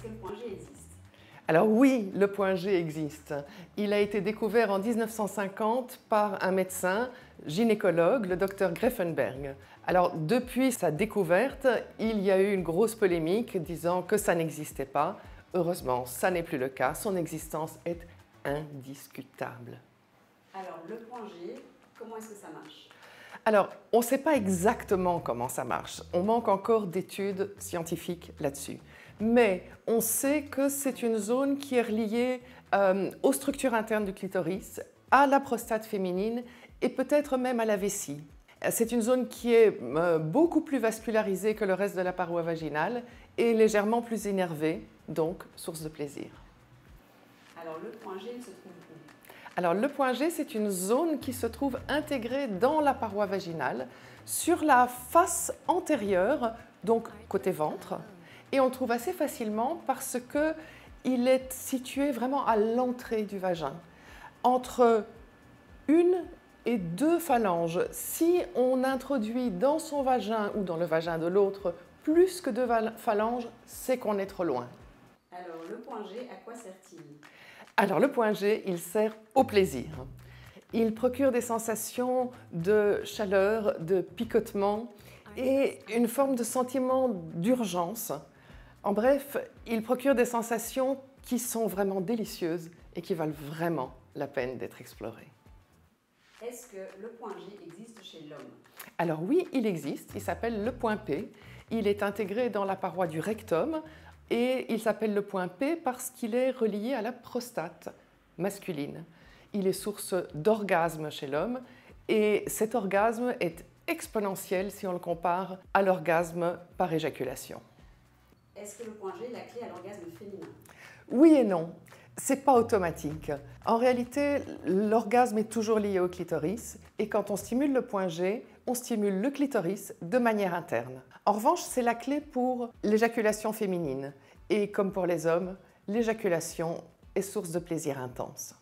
que le point G existe? Alors oui, le point G existe. Il a été découvert en 1950 par un médecin gynécologue, le docteur Greffenberg. Alors depuis sa découverte, il y a eu une grosse polémique disant que ça n'existait pas. Heureusement, ça n'est plus le cas. Son existence est indiscutable. Alors le point G, comment est-ce que ça marche? Alors, on ne sait pas exactement comment ça marche. On manque encore d'études scientifiques là-dessus. Mais on sait que c'est une zone qui est reliée aux structures internes du clitoris, à la prostate féminine et peut-être même à la vessie. C'est une zone qui est beaucoup plus vascularisée que le reste de la paroi vaginale et légèrement plus énervée, donc source de plaisir. Alors le point G, il se trouve où? Alors le point G, c'est une zone qui se trouve intégrée dans la paroi vaginale, sur la face antérieure, donc côté ventre, et on le trouve assez facilement parce qu'il est situé vraiment à l'entrée du vagin, entre une et deux phalanges. Si on introduit dans son vagin ou dans le vagin de l'autre plus que deux phalanges, c'est qu'on est trop loin. Alors le point G, à quoi sert-il? Alors le point G, il sert au plaisir. Il procure des sensations de chaleur, de picotement et une forme de sentiment d'urgence. En bref, il procure des sensations qui sont vraiment délicieuses et qui valent vraiment la peine d'être explorées. Est-ce que le point G existe chez l'homme? Alors oui, il existe, il s'appelle le point P. Il est intégré dans la paroi du rectum et il s'appelle le point P parce qu'il est relié à la prostate masculine. Il est source d'orgasme chez l'homme et cet orgasme est exponentiel si on le compare à l'orgasme par éjaculation. Est-ce que le point G est la clé à l'orgasme féminin? Oui et non. C'est pas automatique. En réalité, l'orgasme est toujours lié au clitoris et quand on stimule le point G, on stimule le clitoris de manière interne. En revanche, c'est la clé pour l'éjaculation féminine et comme pour les hommes, l'éjaculation est source de plaisir intense.